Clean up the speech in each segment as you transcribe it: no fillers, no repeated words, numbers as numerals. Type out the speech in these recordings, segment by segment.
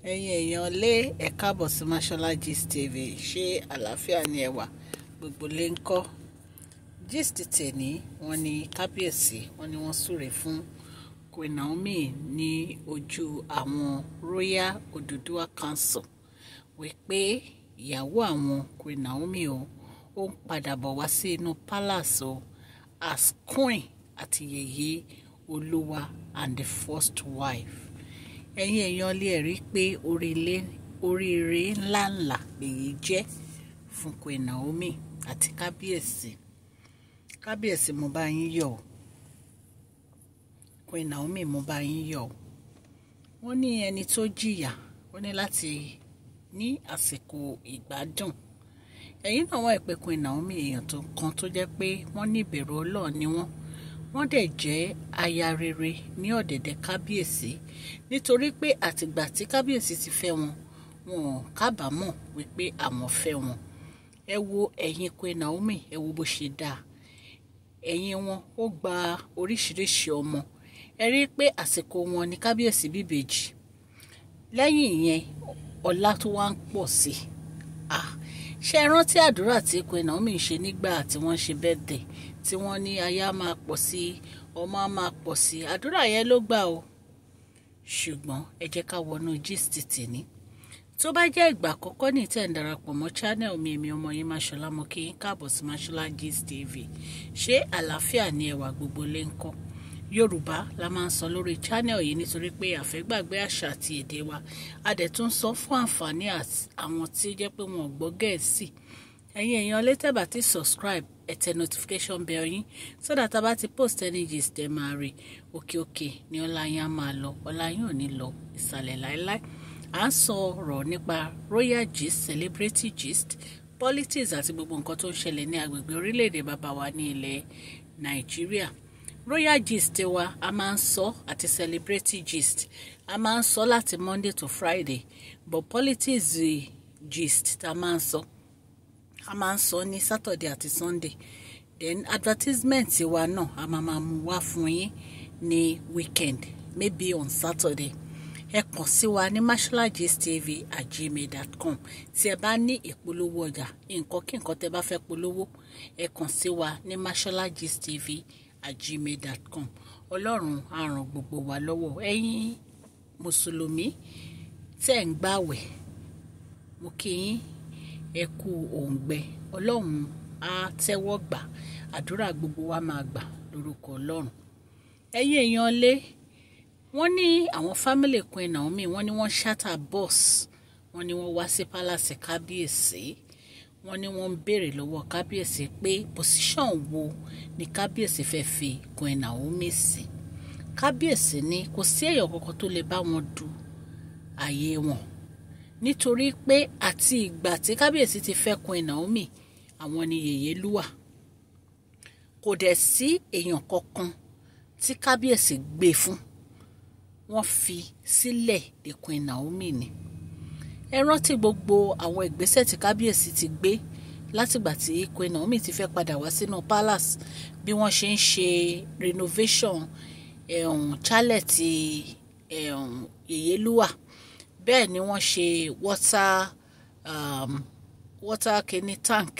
ẹ̀yin èèyàn lé ẹ káàbọ̀ sí Mashola Gist TV. Ṣé àlàáfíà ni ẹ wà? Gbogbo lé ń kọ́. Gist tèní wọ́n ní Kabiyesi wọ́n ní wọ́n súre fún Queen Naomi ní ojú àwọn Royal Oduduwa Council wípé ìyàwó àwọn Queen Naomi ó ń padà bọ̀ wá sí inú palace as queen àti yèyé olúwa and the first wife. Ẹ̀yin èèyàn lè rí pé oríire ńláńlá lèyí jẹ́ fún Queen Naomi àti Kabiyesi mo bá yín yọ̀. Queen Naomi mo bá yín yọ̀. Wọ́n ní ẹni tó jìyà wọ́n ní láti ní àsìkò ìgbádùn. Ẹ̀yin náà wá ìpè Queen Naomi èèyàn kan tó jẹ́ pé wọ́n ní ìbẹ̀rù Ọlọ́run ni wọ́n dẹ̀ jẹ́ aya rere ní ọ̀dẹ̀dẹ̀ Kabiyesi nítorí pé àtìgbà tí Kabiyesi ti fẹ́ wọn kábàámọ̀ wípé àwọn fẹ́ wọn. Ẹ wo ẹ̀yin Queen Naomi, ẹ wo bó ṣe dáa. Ẹ̀yin wọn ó gba oríṣiríṣi ọmọ. Ẹ rí pé àsìkò wọn ni Kabiyesi bíbèjì. Lẹ́yìn ìyẹn ọlá tó wá ń pọ̀ sí. Ṣé ẹ rántí àdúrà tí Queen Naomi ṣe nígbà tí wọ́n ṣe birthday tí wọ́n ní aya máa pọ̀ sí, ọmọ máa pọ̀ sí? Àdúrà yẹn ló gbà o. Ṣùgbọ́n ẹ jẹ́ ká wọnú gist tèní. Tó bá jẹ́ ìgbà àkọ́kọ́ ní tẹ́ ń darapọ̀ mọ́ channel mi, èmi ọmọ yín Mashola, mo kí yín káàbọ̀ sí Mashola Gist TV. Ṣé àlàáfíà ni ẹwà gbogbo lé ń kọ́? Yorùbá la máa ń sọ lórí channel yìí nítorí pé àfẹ́gbàgbé àṣà àti èdè wa. A dẹ̀ tún sọ fún àǹfààní àwọn tí jẹ́ pé wọn ò gbọ́ Gẹ̀ẹ́sì. Ẹ̀yin èèyàn létẹ̀ bá ti subscribe, ẹ tẹ notification bell yín so that a bá ti post any gist ẹ máa rí. Òkè ni ọlá yín á máa lọ, ọlá yín ò ní lọ ìsàlẹ̀ láéláé. À ń sọ̀rọ̀ nípa royal gist, celebrity gist, politics àti gbogbo nǹkan tó ń ṣẹlẹ̀ ní agbègbè orílẹ̀-èdè bàbá wa ní ilẹ̀ Nàìjíríà. Royal gist wa a máa ń sọ àti celebrity gist a máa ń sọ láti Monday to Friday, but politics gist ta máa ń sọ a máa ń sọ ní Saturday àti Sunday. Then advertisement wa náà a máa mú wá fún yín ní weekend, maybe on Saturday. Ẹ kàn sí wa ní masholagist@gmail.com. Tí ẹ bá ní ìpolówó ọjà, nǹkan kí nǹkan tẹ́ bá fẹ́ polówó, ẹ kàn sí wa ní masholagist@gmail.com. Ọlọ́run á ràn gbogbo wa lọ́wọ́. Ẹ̀yin mùsùlùmí tẹ́ ń gbààwẹ̀, mo kí yín ẹ kú òǹgbẹ. Ọlọ́run á tẹ́wọ́ gbà, àdúrà gbogbo wa máa gbà lórúkọ Ọlọ́run. Ẹ̀yin èèyàn lé, wọ́n ní àwọn family Queen Naomi, wọ́n ní wọ́n shatter bus, wọ́n ní wọ́n wá sí palace Kabiyesi. Wọ́n ní wọ́n ń béèrè lọ́wọ́ Kabiyesi pé position wo ni Kabiyesi fẹ́ fi Queen Naomi sí. Kabiyesi ní kò sí èèyàn kankan tó lè bá wọn du ààyè wọn nítorí pé àti ìgbà tí Kabiyesi ti fẹ́ Queen Naomi, àwọn ni yèyé lúwà. Kò dẹ̀ sí èèyàn kankan tí Kabiyesi gbé fún. Wọ́n fi sílẹ̀ de Queen Naomi ni. Ẹ rántí gbogbo àwọn ìgbésẹ̀ tí Kabiyesi ti gbé látìgbà tí Queen Naomi ti fẹ́ padà wá sínú palace, bí wọ́n ṣe ń ṣe renovation chalet yèyé lúwà. Bẹ́ẹ̀ ni wọ́n ṣe water kini tank.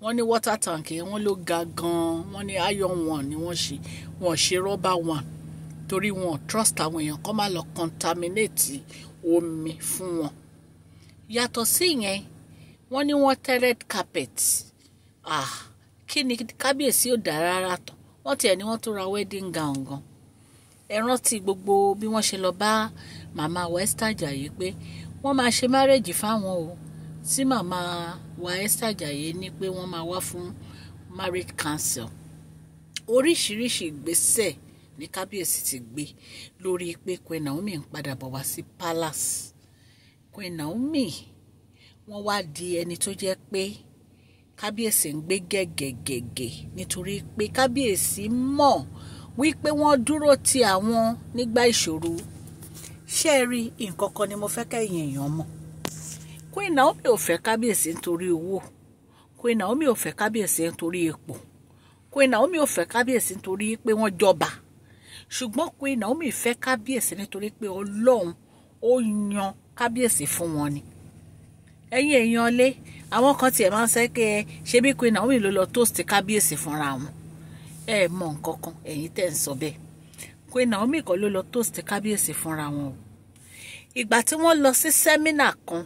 Wọ́n ní water tank yẹn wọ́n ló ga gan-an. Wọ́n ní iron one ni wọ́n ṣe rubber one torí wọn trust àwọn èèyàn kó má lọ contaminate omi fún wọn. Yàtọ̀ sí yẹn, wọ́n ní wọ́n tẹ́ red carpet. Kí ni Kabiyesi ò dá rárá tán. Wọ́n tiẹ̀ ní wọ́n tó ra wedding gown gan. Ẹ rántí gbogbo bí wọ́n ṣe lọ bá màmá wa Esther Ajayi pé wọ́n máa ṣe marriage fáwọn o. Tí màmá wa Esther Ajayi ní pé wọ́n máa wá fún marriage council. Oríṣiríṣi ìgbésẹ̀ ní Kabiyesi ti gbé lórí pé Queen Naomi ń padà bọ̀ wá sí palace. Queen Naomi wọ́n wá di ẹni tó jẹ́ pé Kabiyesi ń gbé gẹ́gẹ́gẹ́gẹ́ nítorí pé Kabiyesi mọ̀ wípé wọ́n dúró ti àwọn nígbà ìṣòro. Ṣé ẹ rí nǹkan kan ni mo fẹ́ kẹ́yìn èèyàn mọ̀. Queen Naomi ò fẹ́ Kabiyesi nítorí owó. Queen Naomi ò fẹ́ Kabiyesi nítorí ipò. Queen Naomi ò fẹ́ Kabiyesi nítorí pé wọ́n jọba. Ṣùgbọ́n Queen Naomi fẹ́ Kabiyesi nítorí pé Ọlọ́run ó yan Kabiyesi fún wọn ni. Ẹ̀yin èèyàn lé àwọn kan tiẹ̀ máa ń sẹ́ pé ṣé bí Queen Naomi ló lọ toast Kabiyesi fúnra wọn. Ẹ mọ̀ nǹkan kan ẹ̀yin tẹ́ ń sọ bẹ́ẹ̀. Queen Naomi kọ́ ló lọ toast Kabiyesi fúnra wọn o. Ìgbà tí wọ́n lọ sí sẹ́mínà kan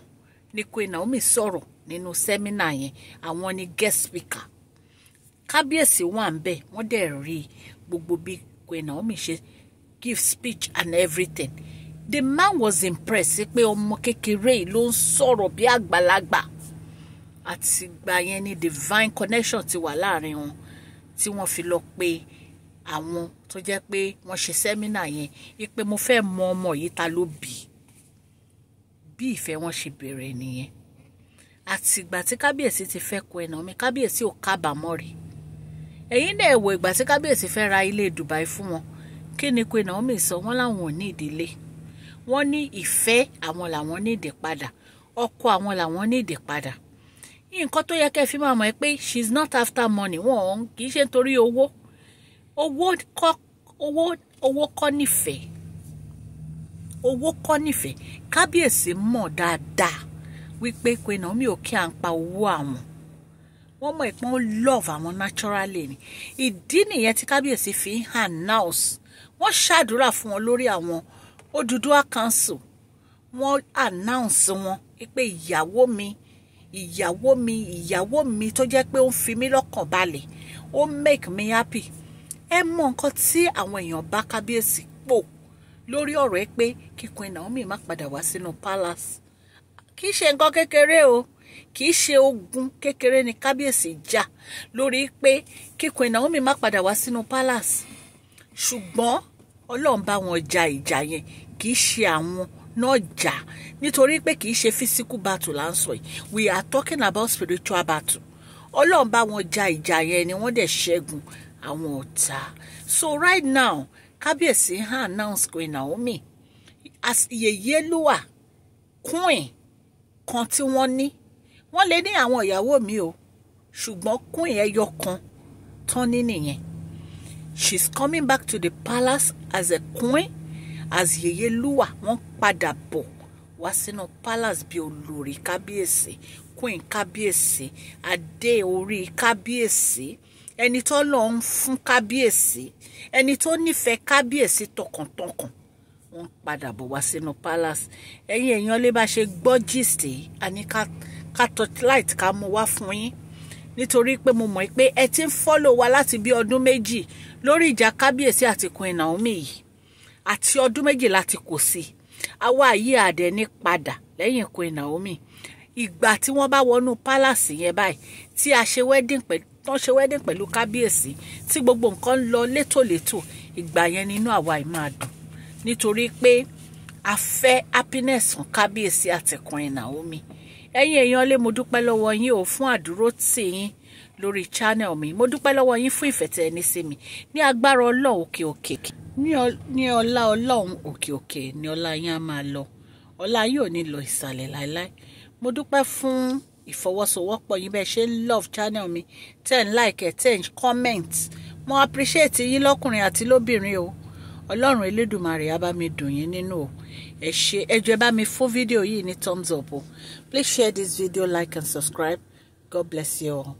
ni Queen Naomi sọ̀rọ̀ nínú sẹ́mínà yẹn, àwọn ni guest speaker. Kabiyesi wà ń bẹ̀, wọ́n dẹ̀ rí gbogbo bí Queen Naomi ṣe give speech and everything. The man was impressed pé ọmọ kékeré yìí ló ń sọ̀rọ̀ bí àgbàlagbà. Àti ìgbà yẹn ni divine connection ti wà láàrin wọn tí wọ́n fi lọ pé àwọn tó jẹ́ pé wọ́n ṣe sẹ́mínà yẹn wípé mo fẹ́ mọ ọmọ yìí ta ló bí. Bí ìfẹ́ wọn ṣe bẹ̀rẹ̀ nìyẹn. Àti ìgbà tí Kabiyesi ti fẹ́ Queen Naomi, Kabiyesi ò kábàámọ̀ rí. Ẹ̀yin náà wò ìgbà tí Kabiyesi fẹ́ ra ilé Dubai fún wọn. Kí ni Queen Naomi sọ? Wọ́n láwọn ò ní ìdílé. Wọ́n ní ìfẹ́ àwọn làwọn ní ìdè padà. Ọkọ àwọn làwọn ní ìdè padà. Nǹkan tó yẹ kẹ́ fi máa mọ̀ pé she is not after money. Wọ́n kì í ṣe nítorí owó. Owó kọ́ nífẹ̀ẹ́. Owó kọ́ nífẹ̀ẹ́. Kabiyesi mọ̀ dáadáa wípé Queen Naomi ò kí à ń pa owó àwọn. Wọ́n mọ̀ pé wọ́n love àwọn naturally ni. Ìdí nìyẹn tí Kabiyesi fi ń announce. Wọ́n ṣàdúrà fún wọn lórí àwọn Oduduwa council. Wọ́n announce wọn pé ìyàwó mi tó jẹ́ pé ó ń fi mí lọ́kàn balẹ̀. Ó make me happy. Ẹ mọ̀ nǹkan tí àwọn èèyàn bá Kabiyesi pò lórí ọ̀rọ̀ ẹ pé kí Queen Naomi má padà wá sínú palace. Kì í ṣe nǹkan kékeré o. Kì í ṣe ogun kékeré ni Kabiyesi jà lórí pé kí Queen Naomi má padà wá sínú palace. Ṣùgbọ́n Ọlọ́run bá wọn ja ìjà yẹn, kì í ṣe àwọn náà jà nítorí pé kì í ṣe physical battle là ń sọ yìí. We are talking about spiritual battle. Ọlọ́run bá wọn ja ìjà yẹn ni wọ́n dẹ̀ ṣẹ́gun àwọn ọ̀tá. So right now Kabiyesi announce Queen Naomi as Yèyélúwà queen kan tí wọ́n ní. Wọ́n lè ní àwọn ìyàwó mi o, ṣùgbọ́n queen ẹyọ kan tán ní nìyẹn. She's coming back to the palace as a queen, as Yèyélúwà. Wọ́n padà bọ̀ wá sínú palace bí olórí Kabiyesi, Queen Kabiyesi, adé orí Kabiyesi, ẹni tó lọ ń fún Kabiyesi, ẹni tó nífẹ̀ẹ́ Kabiyesi tọkàntọkàn. Wọ́n padà bọ̀ wá sínú palace. Ẹ̀yin èèyàn lè bá ṣe gbọ́ gist àní ká torchlight ká mú wá fún yín. Nítorí pé mo mọ̀ pé ẹ ti ń follow wa láti bí ọdún méjì lórí ìjà Kabiyesi àti Queen Naomi yìí. Àti ọdún méjì láti kò sí. Àwa yìí àdẹ ní padà lẹ́yìn Queen Naomi. Ìgbà tí wọ́n bá wọnú palace yẹn báyìí tí a ṣe wedding pẹ̀lú Kabiyesi tí gbogbo nǹkan lọ létòlétò, ìgbà yẹn nínú àwa yìí máa dùn. Nítorí pé a fẹ́ happiness fún Kabiyesi àti Queen Naomi. Ẹ̀yin èèyàn lé mo dúpẹ́ lọ́wọ́ yín o fún àdúró tì yín lórí channel mi. Mo dúpẹ́ lọ́wọ́ yín fún ìfẹ́ tẹ́ ní sí mi. Ní agbára Ọlọ́run òkè òkè. Ní ọlá Ọlọ́run òkè òkè ni ọlá yín á máa lọ. Ọlá yín ò ní lọ ìsàlẹ̀ láéláé. Mo dúpẹ́ fún ìfọwọ́sowọ́pọ̀ yín bẹ́ẹ̀ ṣe love channel mi, tẹ́ ń like ẹ̀, tẹ́ ń comment. Mo appreciate yín lọ́kùnrin àti lóbìnrin o. Ọlọ́run Elédùmarè á bá mi dùn yín nínú o. Ẹ jọ̀ọ́ bá mi fún fídíò yìí ní thumbs up o. Please share this video, like and subscribe. God bless you all.